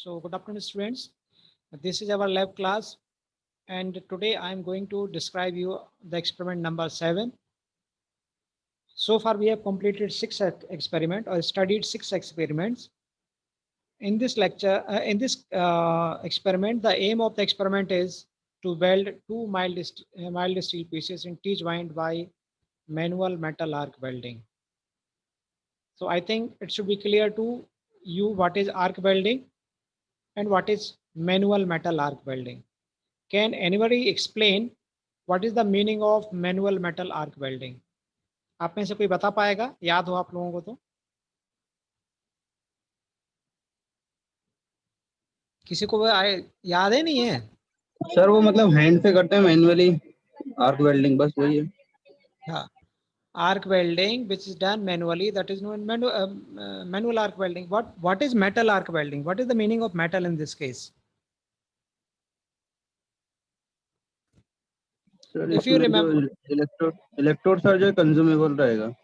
So good afternoon, students. This is our lab class, and today I am going to describe you the experiment number 7. So far, we have completed 6 experiments or studied 6 experiments. In this lecture, in this experiment, the aim of the experiment is to weld two mild steel pieces in T-joint by manual metal arc welding. So I think it should be clear to you what is arc welding and what is manual metal arc welding. Can anybody explain what is the meaning of manual metal arc welding? आप में से कोई बता पाएगा? याद हो आप लोगों को तो? किसी को याद है नहीं है? सर वो मतलब हैंड से करते हैं मैन्युअली आर्क वेल्डिंग, बस वही है। हाँ, arc welding which is done manually, that is known manual arc welding. What is metal arc welding? What is the meaning of metal in this case? Sir If you इसमें जो remember, electrode sir जो consumable रहेगा।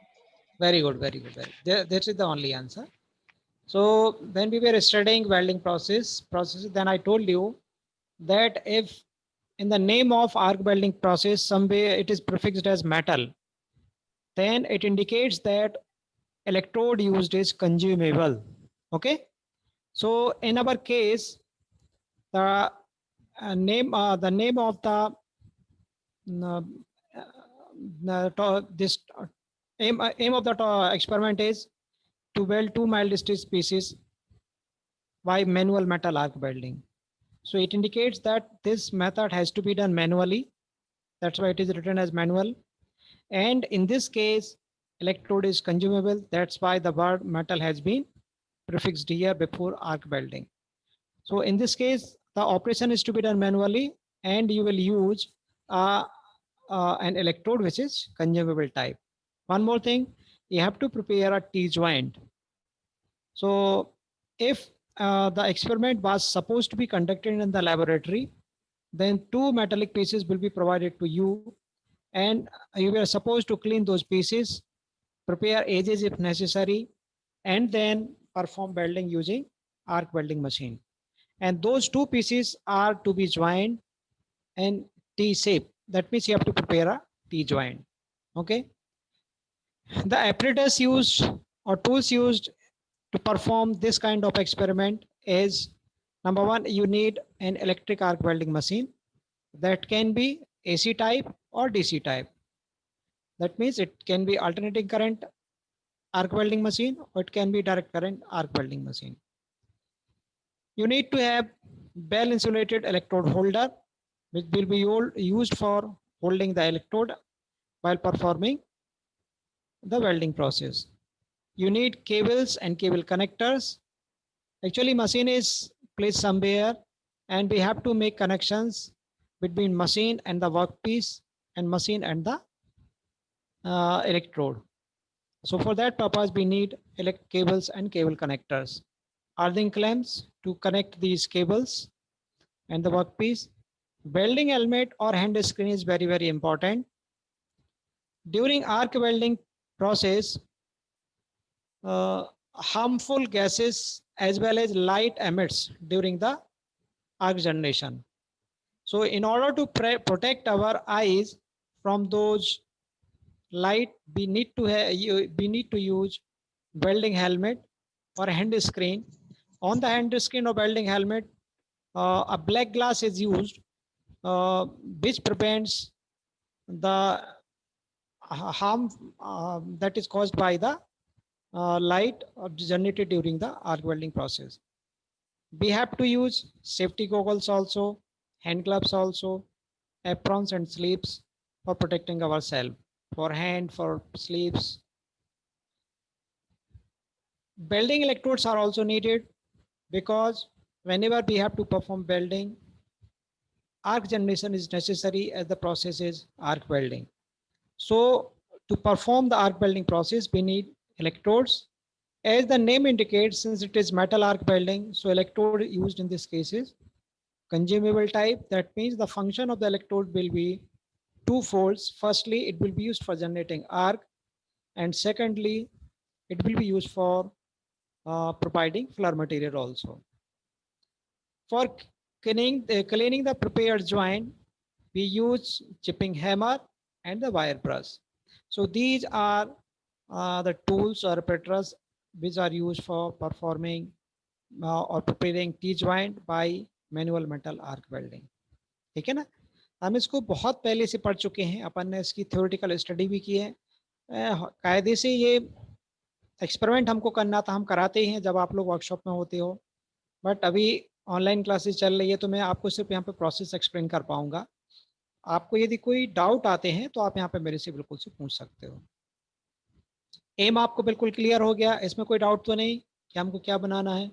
very good, very good, very good. That is the only answer. So when we were studying welding process, then I told you that if in the name of arc welding process somewhere it is prefixed as metal, then it indicates that electrode used is consumable. Okay, so in our case, the name of the uh, this aim of the experiment is to weld two mild steel pieces by manual metal arc welding. So it indicates that this method has to be done manually. That's why it is written as manual. And in this case, electrode is consumable. That's why the word metal has been prefixed here before arc welding. So in this case, the operation is to be done manually, and you will use an electrode which is consumable type. One more thing, you have to prepare a T-joint. So if the experiment was supposed to be conducted in the laboratory, then two metallic pieces will be provided to you, and you were supposed to clean those pieces, prepare edges if necessary, and then perform welding using arc welding machine. And those two pieces are to be joined in T shape. That means you have to prepare a T joint. Okay. The apparatus used or tools used to perform this kind of experiment is, number one, you need an electric arc welding machine that can be AC type or DC type. That means it can be alternating current arc welding machine or it can be direct current arc welding machine. You need to have well insulated electrode holder which will be used for holding the electrode while performing the welding process. You need cables and cable connectors. Actually, machine is placed somewhere and we have to make connections between machine and the workpiece and machine and the electrode. So for that purpose, we need cables and cable connectors. Earthing clamps to connect these cables and the workpiece. Welding helmet or hand screen is very, very important. During arc welding process, harmful gases as well as light emits during the arc generation. So in order to protect our eyes from those light, we need to use welding helmet or hand screen. On the hand screen or welding helmet, a black glass is used, which prevents the harm that is caused by the light generated during the arc welding process. We have to use safety goggles also, hand gloves also, aprons and sleeves for protecting ourselves, for hand, for sleeves. Welding electrodes are also needed because whenever we have to perform welding, arc generation is necessary as the process is arc welding. So to perform the arc welding process, we need electrodes. As the name indicates, since it is metal arc welding, so electrode used in this case is consumable type. That means the function of the electrode will be two folds. Firstly, it will be used for generating arc, and secondly, it will be used for providing flare material also. For cleaning the prepared joint, we use chipping hammer and the wire brush. So these are the tools or apparatus which are used for performing or preparing T-joint by manual metal arc welding. ठीक है ना, हम इसको बहुत पहले से पढ़ चुके हैं, अपन ने इसकी थ्योरेटिकल स्टडी भी की है। कायदे से ये एक्सपेरिमेंट हमको करना था, हम कराते ही हैं जब आप लोग वर्कशॉप में होते हो, बट अभी ऑनलाइन क्लासेस चल रही है तो मैं आपको सिर्फ यहाँ पे प्रोसेस एक्सप्लेन कर पाऊंगा। आपको यदि कोई डाउट आते हैं तो आप यहाँ पे मेरे से बिल्कुल से पूछ सकते हो। एम आपको बिल्कुल क्लियर हो गया, इसमें कोई डाउट तो नहीं कि हमको क्या बनाना है?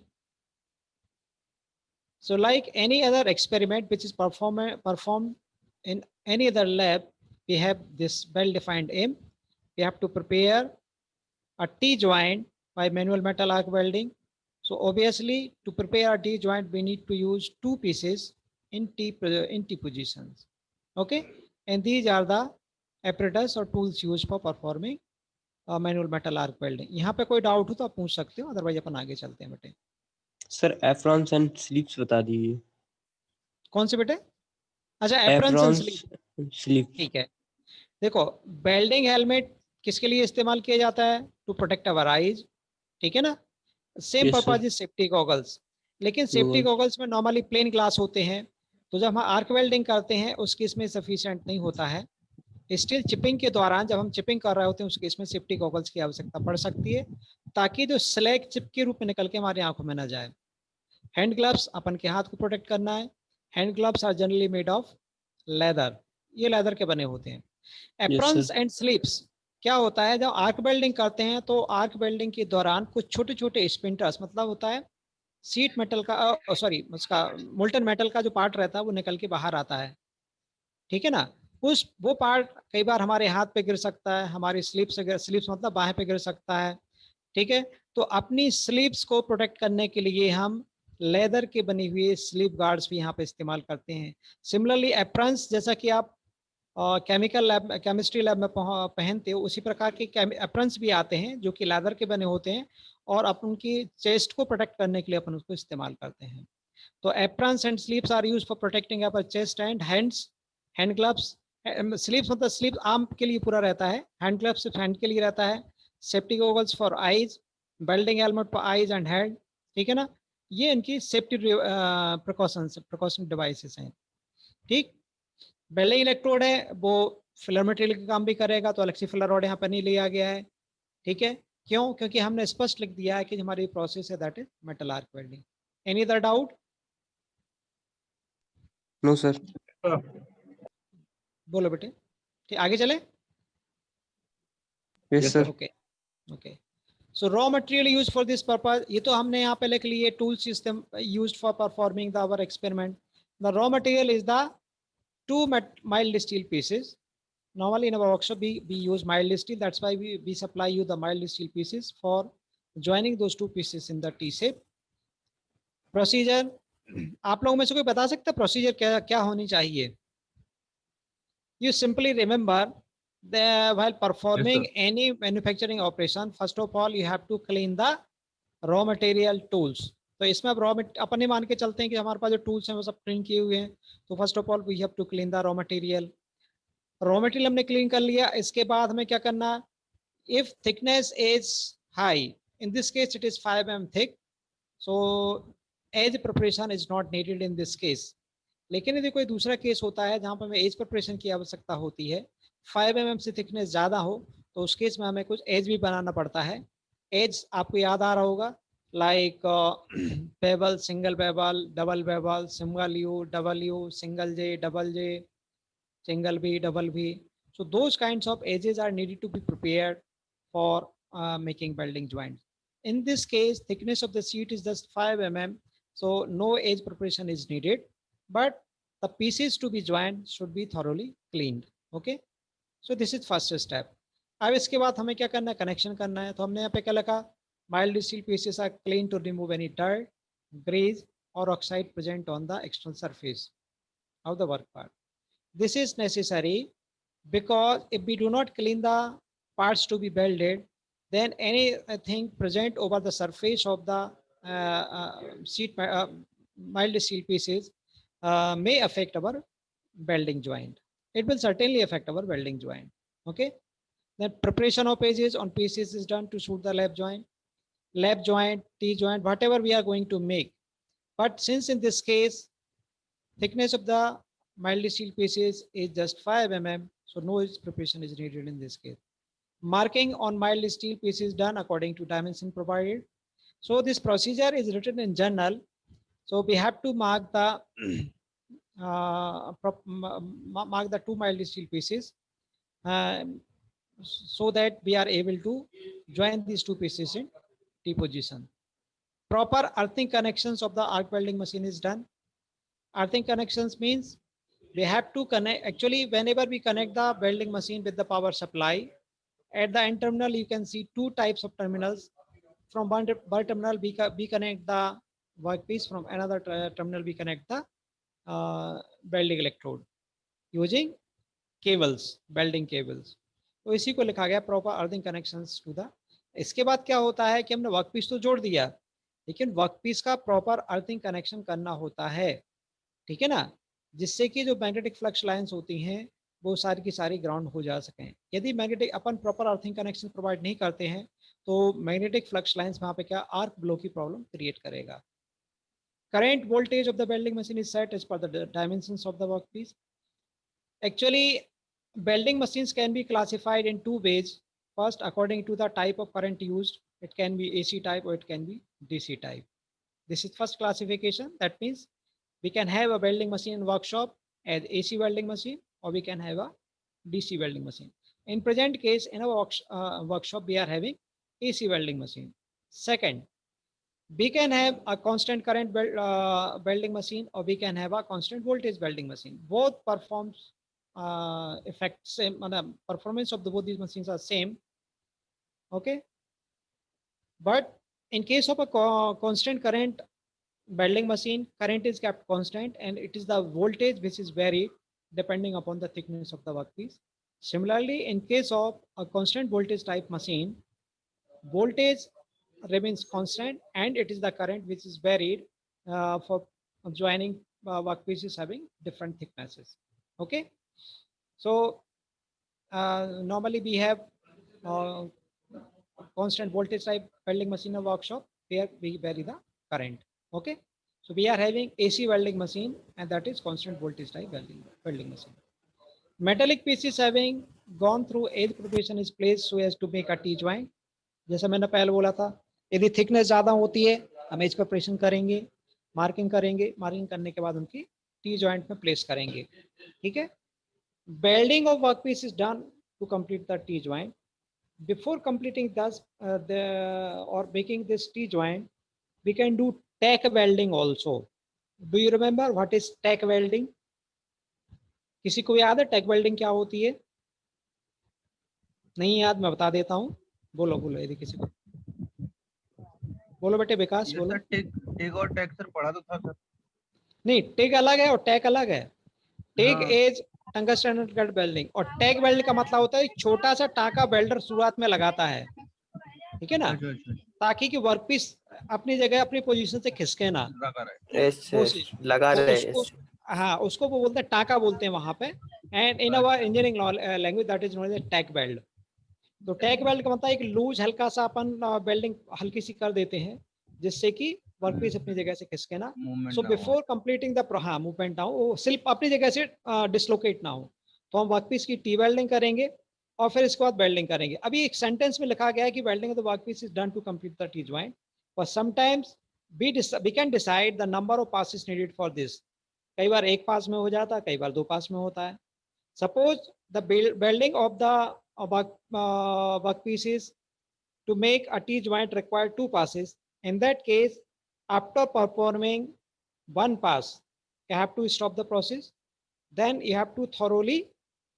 So like any other experiment which is performed in any other lab, we have this well-defined aim. We have to prepare a T-joint by manual metal arc welding. So obviously to prepare a T-joint, we need to use two pieces in T positions. Okay. And these are the apparatus or tools used for performing manual metal arc welding. यहाँ पे कोई doubt हो तो आप पूछ सकते हो, otherwise अपन आगे चलते हैं बेटे। सर एप्रॉन्स एंड स्लीव्स बता दीजिए। कौन से बेटे? अच्छा, एप्रॉन्स एंड स्लीव। ठीक है, देखो वेल्डिंग हेलमेट किसके लिए इस्तेमाल किया जाता है? टू प्रोटेक्ट अवर आईज, ठीक है ना। Same Yes, purpose sir. Is safety goggles, लेकिन सेफ्टी गॉगल्स में नॉर्मली प्लेन ग्लास होते हैं, तो जब हम आर्क वेल्डिंग करते हैं उस केस में सफिशिएंट नहीं होता है। स्टील चिपिंग के दौरान जब हम चिपिंग कर रहे होते हैं उस केस में सेफ्टी गॉगल्स की आवश्यकता पड़ सकती है, ताकि जो स्लैग चिप के रूप में निकल के हमारी आंखों में ना जाए। हैंड ग्लव्स अपन के हाथ को प्रोटेक्ट करना है। Hand gloves are generally made of leather, ये लेदर के बने होते हैं। एप्रॉन्स एंड स्लीव्स क्या होता है, जब आर्क वेल्डिंग करते हैं तो आर्क वेल्डिंग के दौरान कुछ छोटे छोटे स्पिंटर्स, मतलब होता है सीट मेटल का, सॉरी उसका मोल्टन मेटल का जो पार्ट रहता है वो निकल के बाहर आता है, ठीक है ना। वो पार्ट कई बार हमारे हाथ पे गिर सकता है, हमारी स्लीव्स मतलब बाहें पे गिर सकता है, ठीक है। तो अपनी स्लीव्स को प्रोटेक्ट करने के लिए हम लेदर के बनी हुई स्लीव गार्ड्स भी यहाँ पे इस्तेमाल करते हैं। सिमिलरली एप्रॉन्स, जैसा कि आप केमिकल लैब, केमिस्ट्री लैब में पहनते हो, उसी प्रकार के एप्रॉन्स भी आते हैं जो कि लेदर के बने होते हैं, और अपन की चेस्ट को प्रोटेक्ट करने के लिए अपन उसको इस्तेमाल करते हैं। तो aprons and sleeves are used for protecting our chest and hands. Hand gloves, sleeves मतलब स्लीव आर्म के लिए पूरा रहता है, हैंड ग्लव्स सिर्फ हैंड के लिए रहता है। Safety goggles for eyes, welding helmet for eyes and head, ठीक है ना। ये इनकी सेफ्टी प्रिकॉशन डिवाइसेस हैं, ठीक। वेल्डिंग इलेक्ट्रोड है, वो फिलर मटेरियल का काम भी करेगा, तो अलग से फिलर रॉड यहाँ पर नहीं लिया गया है, ठीक है। क्यों? क्योंकि हमने स्पष्ट लिख दिया है कि हमारी प्रोसेस है that is metal arc welding. Any other doubt? No sir. बोलो बेटे, ठीक, आगे चले। Yes sir. Okay okay, so raw material use for this purpose, ये तो हमने यहाँ पे लिख लिए tool system used for performing the our experiment. The raw material is the two mild steel pieces. Normally in our workshop we use mild steel, that's why we supply you the mild steel pieces for joining those two pieces in the T shape. Procedure, आप लोगों में से कोई बता सकता है procedure क्या क्या होनी चाहिए? You simply remember that while performing any manufacturing operation, first of all you have to clean the raw material tools. तो इसमें अब अपने मान के चलते हैं कि हमारे पास जो टूल्स हैं वो सब क्लीन किए हुए हैं, तो first of all we have to clean the raw material. Raw material हमने क्लीन कर लिया, इसके बाद हमें क्या करना? If thickness is high, in this case it is 5 mm thick, so edge preparation is not needed in this case. लेकिन यदि कोई दूसरा केस होता है जहाँ पर हमें एज प्रिपरेशन की आवश्यकता होती है, 5 mm से थिकनेस ज़्यादा हो, तो उस केस में हमें कुछ एज भी बनाना पड़ता है। एज आपको याद आ रहा होगा, like bevel, single bevel, double bevel, single U, double U, single J, double J, single B, double B. So those kinds of edges are needed to be prepared for making welding joints. In this case, thickness of the sheet is just 5 mm, so no edge preparation is needed, but the pieces to be joined should be thoroughly cleaned. Okay, so this is first step. अब इसके बाद हमें क्या करना है? Connection करना है। तो हमने यहाँ पे क्या लिखा? Mild steel pieces are cleaned to remove any dirt, grease or oxide present on the external surface of the work part. This is necessary because if we do not clean the parts to be welded, then anything present over the surface of the mild steel pieces may affect our welding joint. It will certainly affect our welding joint. Okay. Then preparation of edges on pieces is done to suit the lap joint, T joint, whatever we are going to make. But since in this case, thickness of the mild steel pieces is just 5 mm, so no edge preparation is needed in this case. Marking on mild steel pieces done according to dimension provided. So this procedure is written in journal. So we have to mark the mark the 2 mild steel pieces so that we are able to join these 2 pieces in T position. Proper earthing connections of the arc welding machine is done. Earthing connections means we have to connect, actually whenever we connect the welding machine with the power supply, at the end terminal you can see 2 types of terminals. From one terminal we connect the workpiece, from another terminal we connect the welding electrode using cables, welding cables. तो इसी को लिखा गया proper earthing connections to the. इसके बाद क्या होता है कि हमने वर्कपीस तो जोड़ दिया, लेकिन वर्कपीस का प्रॉपर अर्थिंग कनेक्शन करना होता है, ठीक है ना, जिससे कि जो मैग्नेटिक फ्लक्स लाइंस होती हैं वो सारी की सारी ग्राउंड हो जा सकें। यदि मैग्नेटिक अपन प्रॉपर अर्थिंग कनेक्शन प्रोवाइड नहीं करते हैं तो मैग्नेटिक फ्लक्स लाइंस वहाँ पे क्या आर्क ब्लो की प्रॉब्लम क्रिएट करेगा। Current voltage of the welding machine is set as per the dimensions of the workpiece. Actually, welding machines can be classified in 2 ways. First, according to the type of current used, it can be AC type or it can be DC type. This is first classification. That means we can have a welding machine in workshop as AC welding machine, or we can have a DC welding machine. In present case, in our workshop, we are having AC welding machine. Second, we can have a constant current welding machine, or we can have a constant voltage welding machine. Both performs effects same, performance of both these machines are same. Okay, but in case of a constant current welding machine, current is kept constant and it is the voltage which is varied depending upon the thickness of the workpiece. Similarly, in case of a constant voltage type machine, voltage remains constant and it is the current which is varied for joining workpieces having different thicknesses. Okay, so normally we have constant voltage type welding machine in workshop where we vary the current. Okay, so we are having AC welding machine and that is constant voltage type welding machine. Metallic pieces having gone through edge preparation is placed so as to make a T joint. जैसा मैंने पहले बोला था, यदि thickness ज्यादा होती है हम एज प्रिपरेशन करेंगे, मार्किंग करेंगे, मार्किंग करने के बाद उनकी टी जॉइंट में प्लेस करेंगे। ठीक है, welding of workpiece is done to complete the T joint. Before completing this or making this T joint we can do tack welding also. Do you remember what is tack welding? किसी को याद है टैक welding क्या होती है? नहीं याद, मैं बता देता हूँ। बोलो बोलो, यदि किसी को बोलो बेटे, विकास बोलो। टेक और टैक सर पढ़ा तो था सर। नहीं, टेक अलग है और टैक अलग है। Tack is tungsten cut welding और टैग वेल्ड का मतलब होता है छोटा सा टाका वेल्डर शुरुआत में लगाता है, ठीक है ना, ताकि कि वर्कपीस अपनी जगह अपनी पोजीशन से खिसके ना, लगा रहे। हाँ, उसको वो बोलते हैं टाका बोलते हैं वहां पे। And in our engineering language that is known as tag weld. तो टैग वेल्ड का मतलब एक लूज हल्का सा अपन वेल्डिंग हल्की सी कर देते हैं जिससे कि वर्कपीस अपनी जगह से खिसके ना। So before completing the movement ना हो, वो सिर्फ अपनी जगह से डिसलोकेट ना हो, तो हम वर्कपीस की टी वेल्डिंग करेंगे और फिर इसके बाद वेल्डिंग करेंगे। अभी एक सेंटेंस में लिखा गया है कि welding of the workpiece is done to complete the T joint, but sometimes we can decide the number of passes needed for this. कई बार एक पास में हो जाता है, कई बार 2 पास में होता है। Suppose the welding of the workpieces to make a T joint require 2 passes. In that case, after performing 1 pass, you have to stop the process. Then you have to thoroughly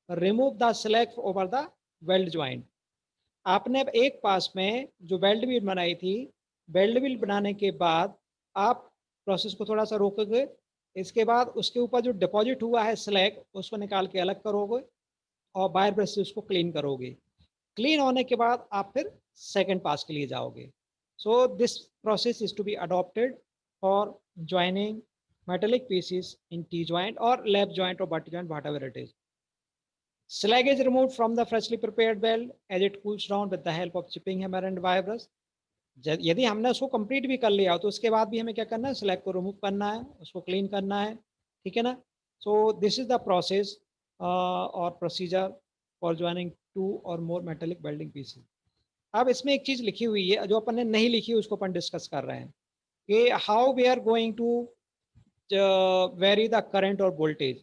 remove the slack over the weld joint. आपने अब एक पास में जो weld wheel बनाई थी, weld wheel बनाने के बाद आप प्रोसेस को थोड़ा सा रोकोगे, इसके बाद उसके ऊपर जो डिपॉजिट हुआ है स्लैग उसको निकाल के अलग करोगे और वायर ब्रश से उसको क्लीन करोगे। क्लीन होने के बाद आप फिर सेकंड पास के लिए जाओगे। So this process is to be adopted for joining metallic pieces in T joint or lap joint or butt joint, whatever it is. Slag is removed from the freshly prepared weld as it cools down with the help of chipping hammer and wire brush. यदि हमने उसको complete भी कर लिया तो उसके बाद भी हमें क्या करना है, स्लैग को रिमूव करना है, उसको क्लीन करना है, ठीक है ना. सो दिस इज द प्रोसेस और प्रोसीजर फॉर ज्वाइनिंग 2 और मोर मेटेलिक वेल्डिंग पीसेस. अब इसमें एक चीज लिखी हुई है जो अपन ने नहीं लिखी, उसको अपन डिस्कस कर रहे हैं कि how we are going to vary the current और वोल्टेज.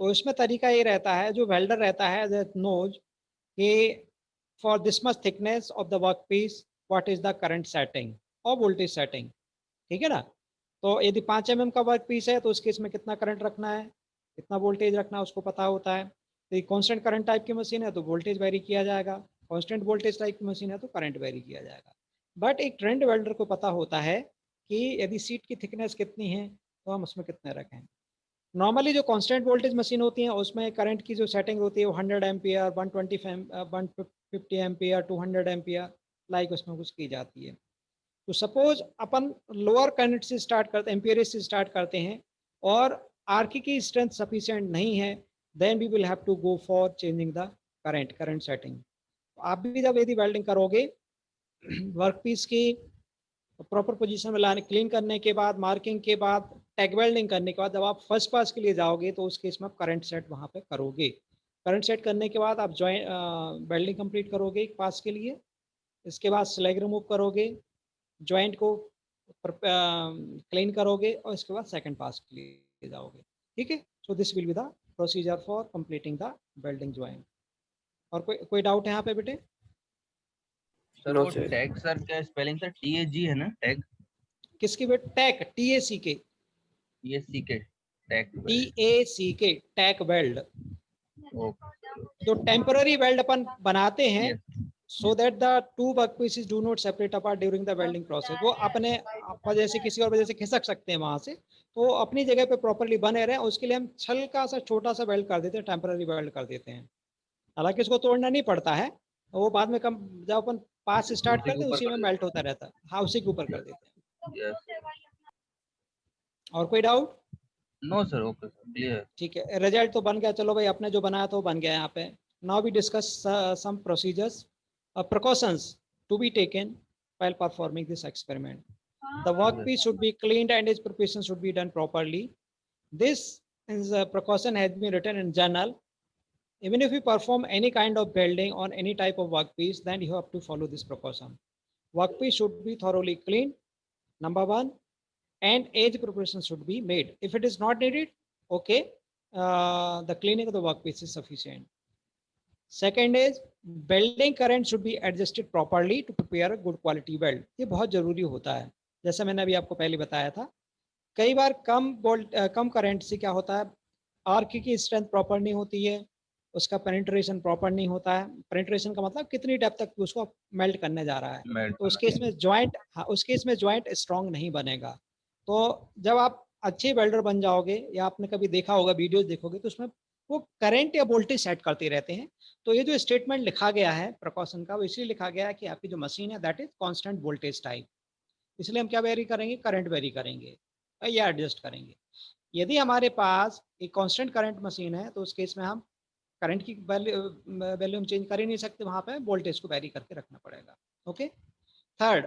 तो इसमें तरीका ये रहता है, जो वेल्डर रहता है दैट नोज कि for this much thickness of the work piece what is the current setting और वोल्टेज सेटिंग, ठीक है ना. तो यदि 5 mm का वर्क पीस है तो उस केस में कितना करंट रखना है, कितना वोल्टेज रखना है, उसको पता होता है. तो कांस्टेंट करंट टाइप की मशीन है तो वोल्टेज वेरी किया जाएगा, कांस्टेंट वोल्टेज टाइप की मशीन है तो करंट वेरी किया जाएगा. बट एक ट्रेंड वेल्डर को पता होता है कि यदि सीट की थिकनेस कितनी है तो हम उसमें कितने रखें. नॉर्मली जो कांस्टेंट वोल्टेज मशीन होती है उसमें करंट की जो सेटिंग होती है वो 100 एम्पियर, 150 एम्पियर, 200 एम्पियर लाइक उसमें कुछ की जाती है. तो सपोज अपन लोअर करंट से स्टार्ट करते हैं, एम्पियर से स्टार्ट करते हैं और आरकी की स्ट्रेंथ सफिशिएंट नहीं है, then we will have to go for changing the current setting. आप भी जब यदि वेल्डिंग करोगे वर्क पीस की प्रॉपर पोजीशन में लाने, क्लीन करने के बाद, मार्किंग के बाद, टैग वेल्डिंग करने के बाद जब आप फर्स्ट पास के लिए जाओगे तो उस केस में आप करंट सेट वहाँ पे करोगे. करंट सेट करने के बाद आप जॉइंट वेल्डिंग कंप्लीट करोगे एक पास के लिए. इसके बाद स्लैग रिमूव करोगे, जॉइंट को क्लीन करोगे और इसके बाद सेकंड पास के लिए जाओगे, ठीक है. So this will be the procedure for completing the welding joint. और कोई डाउट है यहाँ पे बेटे? सर No, वो sir. टैग सर क्या स्पेलिंग सर TAG है ना, टैग किसकी बेटे? टैक, TACK, TAC के टैग. TACK, टैक वेल्ड. ओके जो टेम्पररी वेल्ड अपन बनाते हैं yes so that the two work pieces do not separate apart during the welding process. वो अपने वजह से, किसी और वजह से खिसक सकते हैं वहां से, तो अपनी जगह पे प्रॉपरली बने रहे, उसके लिए हम हल्का सा छोटा सा वेल्ड कर देते हैं, टेम्पररी वेल्ड कर देते हैं. हालांकि इसको तोड़ना नहीं पड़ता है, वो बाद में कम जब अपन पास स्टार्ट करते हैं उसी में मेल्ट होता रहता है. हाँ, उसी के ऊपर कर देते हैं. यस. और कोई doubt? No sir, okay sir, clear. ठीक है, रिजल्ट तो बन गया. चलो भाई, अपने जो बनाया था वो बन गया. यहाँ पे now we discuss some procedures, precautions to be taken while performing this experiment. The workpiece should be cleaned and its preparation should be done properly. This is a precaution has been written in journal. Even if you perform any kind of welding on any type of workpiece, then you have to follow this precaution. Workpiece should be thoroughly cleaned, number one, and edge preparation should be made. If it is not needed, okay, the cleaning of the workpiece is sufficient. Second is welding current should be adjusted properly to prepare a good quality weld. ये बहुत जरूरी होता है. जैसे मैंने अभी आपको पहले बताया था, कई बार कम करंट से क्या होता है, आर्क की स्ट्रेंथ प्रॉपर नहीं होती है, उसका पेनिट्रेशन प्रॉपर नहीं होता है. पेनिट्रेशन का मतलब कितनी डेप्थ तक उसको मेल्ट करने जा रहा है. तो उस केस में जॉइंट, हाँ, उस केस में जॉइंट स्ट्रांग नहीं बनेगा. तो जब आप अच्छे वेल्डर बन जाओगे, या आपने कभी देखा होगा, वीडियोज देखोगे, तो उसमें वो करंट या वोल्टेज सेट करते रहते हैं. तो ये जो स्टेटमेंट लिखा गया है प्रिकॉशन का, वो इसलिए लिखा गया है कि आपकी जो मशीन है that is constant voltage type. इसलिए हम क्या वेरी करेंगे, करंट वेरी करेंगे या एडजस्ट करेंगे. यदि हमारे पास एक कांस्टेंट करंट मशीन है तो उस केस में हम करंट की वैल्यू हम चेंज कर ही नहीं सकते, वहां पे वोल्टेज को वेरी करके रखना पड़ेगा. Okay. Third,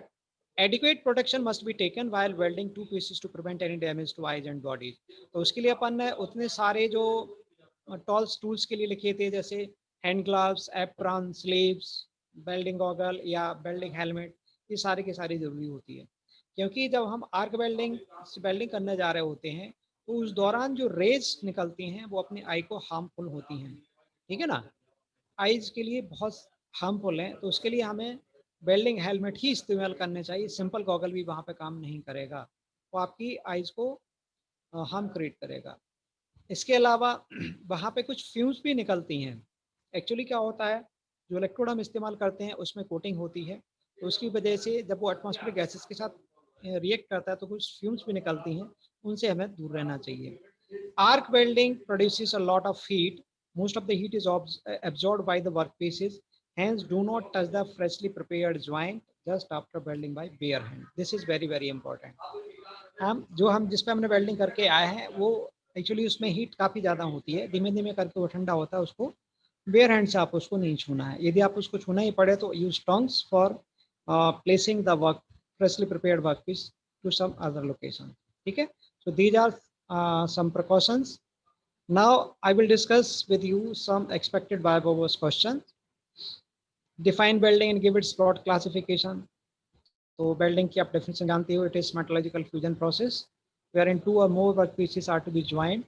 adequate protection must be taken while welding two pieces to prevent any damage to eyes and bodies. तो उसके लिए अपन ने उतने सारे जो टूल्स के लिए लिखे थे, जैसे hand gloves, apron, sleeves, welding goggle या वेल्डिंग हेलमेट, ये सारे के सारी जरूरी होती है. क्योंकि जब हम आर्क वेल्डिंग करने जा रहे होते हैं तो उस दौरान जो रेज निकलती हैं वो अपनी आई को हार्मफुल होती हैं, ठीक है ना. आईज के लिए बहुत हार्मफुल है, तो उसके लिए हमें वेल्डिंग हेलमेट ही इस्तेमाल करने चाहिए. सिंपल गॉगल भी वहाँ पे काम नहीं करेगा, वो आपकी आईज को हार्म क्रिएट करेगा. इसके अलावा वहाँ पे कुछ फ्यूम्स भी निकलती हैं. एक्चुअली क्या होता है, जो इलेक्ट्रोड हम इस्तेमाल करते हैं उसमें कोटिंग होती है, तो उसकी वजह से जब वो एटमॉस्फेरिक गैसेस के साथ रिएक्ट करता है तो कुछ फ्यूम्स भी निकलती हैं, उनसे हमें दूर रहना चाहिए. Arc welding produces a lot of heat. Most of the heat is absorbed by the workpieces. Hence, do not touch the freshly prepared joint just after welding by bare hand. This is very, very important. हम जिस पे हमने welding करके आए हैं वो actually उसमें heat काफ़ी ज़्यादा होती है, धीमे धीमे करके वो ठंडा होता है, उसको बेयर हैंड से आप उसको नहीं छूना है। यदि आप उसको छूना ही पड़े तो use tongs for placing the work freshly prepared work piece to some other location. ठीक है, so these are some precautions. Now I will discuss with you some expected biobobos questions. Define welding and give its broad classification. तो welding की आप definition जानते हो, it is metallurgical fusion process wherein two or more work pieces are to be joined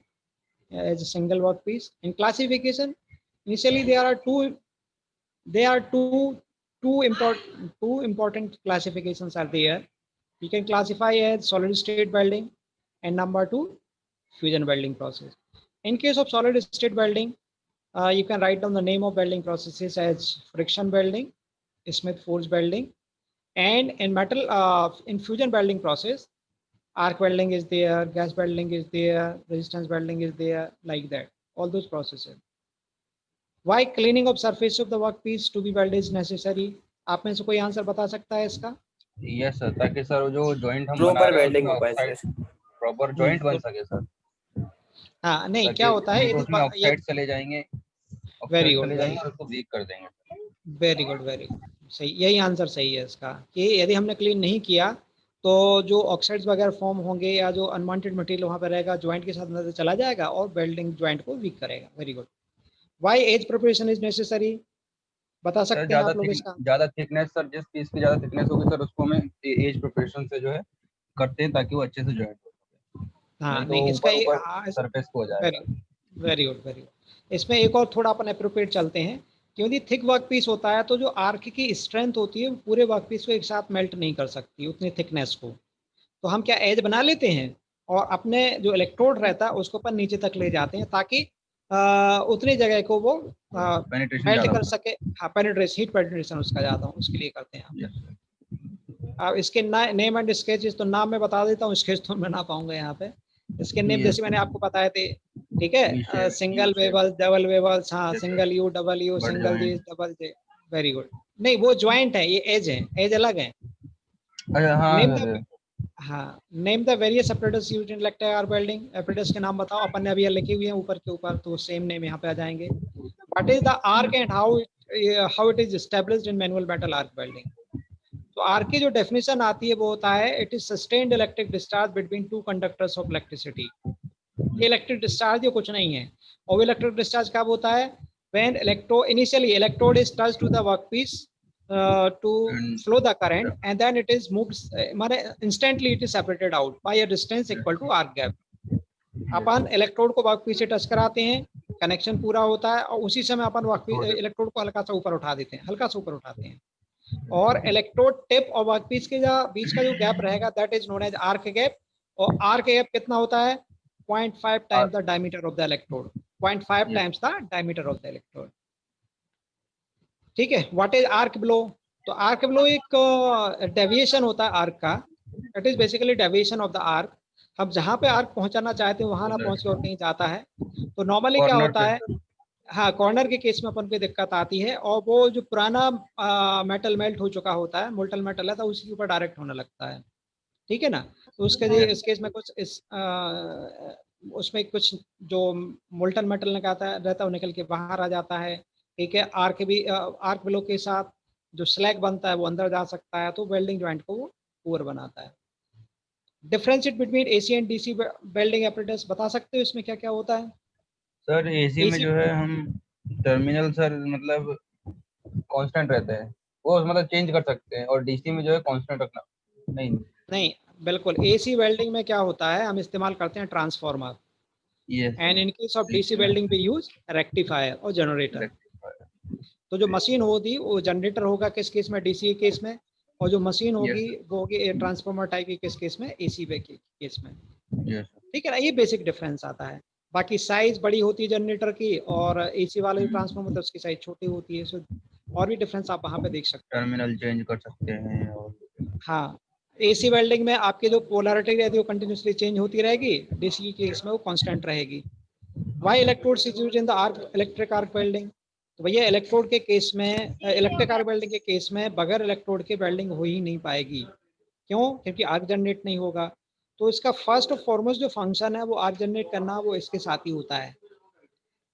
as a single work piece. In classification, initially there are two important classifications are there. You can classify as solid state welding and number two, fusion welding process. In case of solid state welding, you can write down the name of welding processes as friction welding, Smith forge welding, and in fusion welding process, arc welding is there, gas welding is there, resistance welding is there, like that, all those processes. Why cleaning of surface of the workpiece to be welded is necessary? आप में से कोई answer बता सकता है इसका? Yes sir, ताकि sir जो जॉइंट हम बना प्रॉपर रहे हैं वेल्डिंग उसमें हो पाए ऑक्साइड सर। प्रॉपर जॉइंट बन सके सर, हाँ नहीं, क्या ताकि होता है नहीं तो यदि उसमें ये ऑक्साइड चले जाएंगे, वेरी ऑक्साइड गुड, चले जाएंगे और उसको वीक कर देंगे। वेरी गुड, वेरी गुड, सही, यही आंसर सही है इसका कि यदि हमने क्लीन नहीं किया तो जो ऑक्साइड्स वगैरह फॉर्म होंगे या जो अनवांटेड मटेरियल वहाँ पे रहेगा ज्वाइंट के साथ अंदर चला जाएगा और वेल्डिंग ज्वाइंट को वीक करेगा। Very good. Why edge preparation is necessary, बता सर सकते हैं आप लोग इसका? ज्यादा थिकनेस, सर जिस पीस की ज्यादा थिकनेस होगी सर उसको हमें एज प्रिपरेशन से जो है करते हैं ताकि वो अच्छे से जॉइंट हो सके, हाँ नहीं तो नहीं, इसका ऊपर ऊपर हाँ, सरफेस को हो वेरी जाएगा। Very good, very good. इसमें एक और थोड़ा अपन अप्रोप्रिएट चलते हैं, क्योंकि थिक वर्क पीस होता है तो जो आर्क की स्ट्रेंथ होती है वो पूरे वर्क पीस को एक साथ मेल्ट नहीं कर सकती उतनी थिकनेस को। तो हम क्या एज बना लेते हैं और अपने जो इलेक्ट्रोड रहता है उसको अपन नीचे तक ले जाते हैं ताकि उतनी जगह को वो पेनिट्रेशन मेल्ट ज्यादा कर होगा। सके। हाँ, पेनिट्रेशन, हीट पेनिट्रेशन उसका ज़्यादा हो, उसके लिए करते हैं हम। Yes sir. अब इसके नेम एंड स्केचेस तो नाम मैं बता देता हूँ, स्केच तो बना पाऊंगा यहाँ पे। इसके नेम यस जैसे मैंने आपको बताए थे, ठीक है, V shape, single U shape, bevel, double bevels, हाँ, single U, double U, but single J, joint. Double J. Very good. नहीं, वो ज्वाइंट है, ये एज है, एज अलग है। अच्छा हाँ नेम द सर। हाँ, name the various apparatus used in electric arc welding। apparatus के नाम बताओ, अपन ने अभी ये लिखे हुए हैं ऊपर के ऊपर, तो सेम नेम यहाँ पे आ जाएंगे। What is the arc and how it is established in manual metal arc welding? तो आर्क की जो डेफिनेशन आती है वो होता है, it is sustained electric discharge between two conductors of electricity. ये इलेक्ट्रिक डिस्चार्ज ये कुछ नहीं है। और इलेक्ट्रिक डिस्चार्ज कब होता है? When initially electrode is touch to the workpiece to And flow the current and then it is moved, माने instantly it is separated out by a distance equal to arc gap। Upon electrode को workpiece से touch कराते हैं, connection पूरा होता है और उसी समय अपन इलेक्ट्रोड को हल्का सा ऊपर उठा देते हैं, हल्का सा ऊपर उठाते हैं, और इलेक्ट्रोड टिप और वर्कपीस के बीच का जो गैप रहेगा that is known as arc gap. और आर्क गैप कितना होता है? 0.5 times the diameter of the electrode, 0.5 times the diameter of the electrode. ठीक है। What is arc blow? तो आर्क ब्लो एक डेविएशन होता है आर्क का। It is basically deviation of the arc. हम जहाँ पे आर्क पहुंचाना चाहते हैं वहां ना पहुंच के और कहीं जाता है। तो नॉर्मली क्या कॉर्नर होता पे है, सर। हाँ, कॉर्नर के केस में अपन को दिक्कत आती है, और वो जो पुराना मेटल मेल्ट हो चुका होता है, मोल्टन मेटल है, तो उसी के ऊपर डायरेक्ट होने लगता है। ठीक है ना। तो उसके इस केस में कुछ उसमें कुछ जो मोल्टन मेटल निकलता रहता है वो निकल के बाहर आ जाता है। ठीक है। आर्क ब्लो के साथ जो स्लैग बनता है वो अंदर जा सकता है, तो वेल्डिंग जॉइंट को वो पुअर बनाता है। Differentiate between AC and DC welding apparatus बता सकते हो इसमें क्या क्या होता है? सर एसी में एसी, जो है हम टर्मिनल सर मतलब कांस्टेंट रहते हैं, वो मतलब चेंज कर सकते हैं, और डीसी में जो है कांस्टेंट रखना नहीं। नहीं, बिल्कुल, एसी वेल्डिंग में क्या होता है, हम इस्तेमाल करते हैं transformer, yes and in case of DC sir. Welding पे यूज रेक्टिफायर और जनरेटर। तो जो मशीन होगी वो जनरेटर होगा किस केस में? डीसी के केस में। और जो मशीन यस होगी वो होगी ट्रांसफार्मर टाइप की किस केस में? एसी के केस में। यस ठीक है ना, ये बेसिक डिफरेंस आता है। बाकी साइज बड़ी होती है जनरेटर की, और एसी वाले जो ट्रांसफार्मर होता है उसकी साइज छोटी होती है। सो और भी डिफरेंस आप वहाँ पे देख सकते हैं। टर्मिनल चेंज कर सकते हैं और हाँ, एसी वेल्डिंग में आपकी जो पोलैरिटी रहती है वो कंटिन्यूसली चेंज होती रहेगी, डीसी के केस में वो कांस्टेंट रहेगी। Why electrode is used in the arc electric arc welding? तो भैया इलेक्ट्रोड के केस में, इलेक्ट्रिक आर्क वेल्डिंग के केस में बगैर इलेक्ट्रोड के वेल्डिंग हो ही नहीं पाएगी। क्यों? क्योंकि आर्क जनरेट नहीं होगा। तो इसका फर्स्ट और फॉरमोस्ट जो फंक्शन है वो आर्क जनरेट करना, वो इसके साथ ही होता है।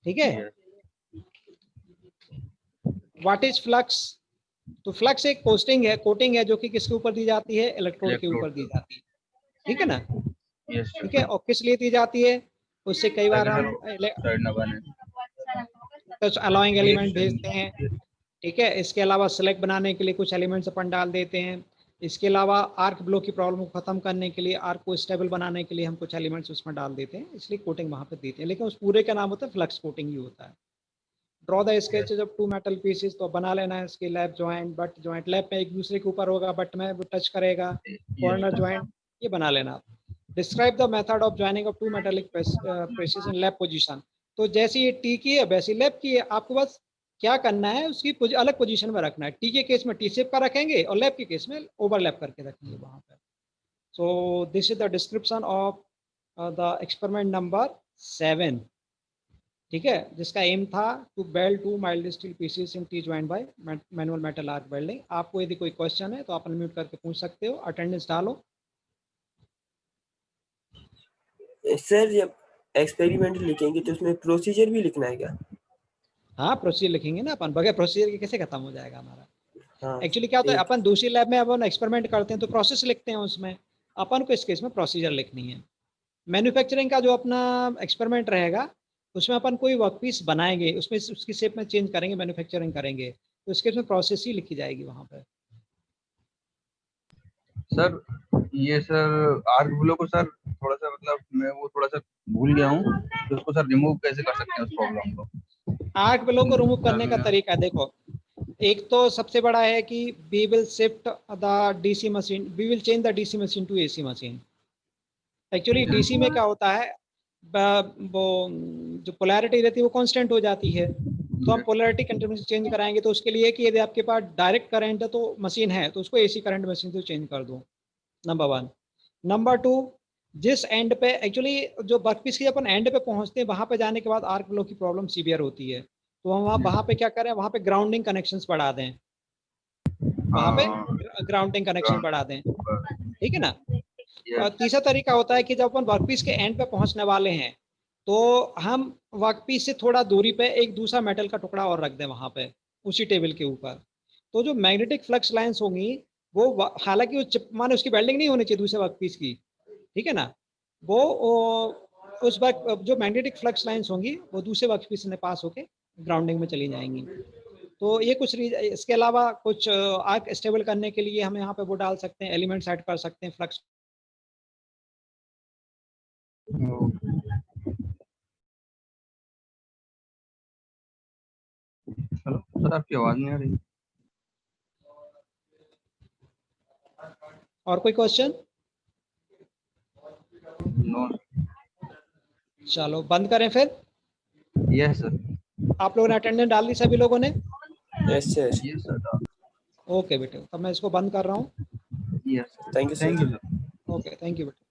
ठीक है। What is flux? तो फ्लक्स एक कोटिंग है जो कि किसके ऊपर दी जाती है? इलेक्ट्रोड के ऊपर दी जाती है। ठीक है ना? यस ठीक है। और किस लिए दी जाती है? उससे कई बार हम साइड ना बने। टच अलाउइंग एलिमेंट भेजते हैं। ठीक है। इसके अलावा सेलेक्ट बनाने के लिए कुछ एलिमेंट्स अपन डाल देते हैं। इसके अलावा आर्क ब्लो की प्रॉब्लम को खत्म करने के लिए, आर्क को स्टेबल बनाने के लिए हम कुछ एलिमेंट्स उसमें डाल देते हैं, इसलिए कोटिंग वहां पे देते हैं। लेकिन उस पूरे का नाम होता है फ्लक्स कोटिंग ही होता है। Draw the sketches of two metal pieces, तो बना लेना है इसके lap joint, butt joint lap में एक दूसरे के ऊपर होगा, बट में वो टच करेगा, कॉर्नर जॉइंट, ये बना लेना। Describe the method of joining of two metallic pieces in lap position. तो जैसे ये टी की है वैसे लैप की है, आपको बस क्या करना है, उसकी अलग पोजीशन में रखना है। टी के केस में टी शेप का रखेंगे और लैप के केस में ओवरलैप करके रखेंगे वहां पर। So this is the description of the experiment number 7। ठीक है, जिसका एम था to weld two mild steel pieces in T joint by manual metal arc welding. आपको यदि कोई क्वेश्चन है तो आप अनम्यूट करके पूछ सकते हो, अटेंडेंस डालो। सर जब एक्सपेरिमेंट लिखेंगे तो उसमें प्रोसीजर भी लिखना है क्या? हाँ, प्रोसीजर लिखेंगे ना अपन, बगैर प्रोसीजर के कैसे खत्म हो जाएगा हमारा। हाँ एक्चुअली क्या होता है, अपन दूसरी लैब में अपन एक्सपेरिमेंट करते हैं तो प्रोसेस लिखते हैं उसमें, अपन को इस केस में प्रोसीजर लिखनी है। मैन्युफैक्चरिंग का जो अपना एक्सपेरिमेंट रहेगा उसमें अपन कोई वर्कपीस बनाएंगे, उसमें उसकी शेप में चेंज करेंगे, मैन्युफैक्चरिंग करेंगे, तो इसके उसमें प्रोसेस ही लिखी जाएगी वहां पर। सर ये सर आर्क ब्लो को सर थोड़ा सा मतलब मैं वो थोड़ा सा भूल गया हूँ, तो उसको सर रिमूव कैसे कर सकते हैं उस प्रॉब्लम को? आर्क ब्लो को रिमूव करने का तरीका देखो, एक तो सबसे बड़ा है कि we will shift the DC machine, we will change the DC machine to AC machine. Actually DC में क्या होता है, वो जो पोलैरिटी रहती है वो कांस्टेंट हो जाती है, तो हम पोलैरिटी कंटिन्यूस चेंज कराएंगे। तो उसके लिए कि यदि आपके पास डायरेक्ट करंट है तो मशीन है तो उसको एसी करंट मशीन से चेंज कर दो, नंबर 1। नंबर 2, जिस एंड पे एक्चुअली जो वर्कपीस के अपन एंड पे पहुंचते हैं वहां पे जाने के बाद आर्क ब्लो की प्रॉब्लम सीवियर होती है, तो हम वहां पे क्या करें, वहां पे ग्राउंडिंग कनेक्शंस बढ़ा दें, वहां पे ग्राउंडिंग कनेक्शन बढ़ा दें। ठीक है ना? तीसरा तरीका होता है कि जब अपन वर्कपीस के एंड पे पहुंचने वाले हैं तो हम वर्कपीस से थोड़ा दूरी पे एक दूसरा मेटल का टुकड़ा और रख दें वहां पे उसी टेबल के ऊपर। तो जो मैग्नेटिक फ्लक्स लाइंस होंगी वो हालांकि वो माने उसकी वेल्डिंग नहीं होनी चाहिए दूसरे वर्कपीस की, ठीक है ना, वो उस वक्त जो मैग्नेटिक फ्लक्स लाइंस होंगी वो दूसरे वर्कपीस में पास होके ग्राउंडिंग में चली जाएंगी। तो ये कुछ इसके अलावा कुछ आर्क स्टेबल करने के लिए हम यहाँ पे वो डाल सकते हैं, एलिमेंट्स ऐड कर सकते हैं फ्लक्स। हेलो सर, आपकी आवाज नहीं आ रही। और कोई क्वेश्चन? नो। चलो बंद करें फिर। Yes sir. आप लोगों ने अटेंडेंस डाल दी सभी लोगों ने? Yes sir. Yes sir. Okay बेटे, तब मैं इसको बंद कर रहा हूँ। Yes thank you sir. Thank you sir. Okay, thank you बेटे।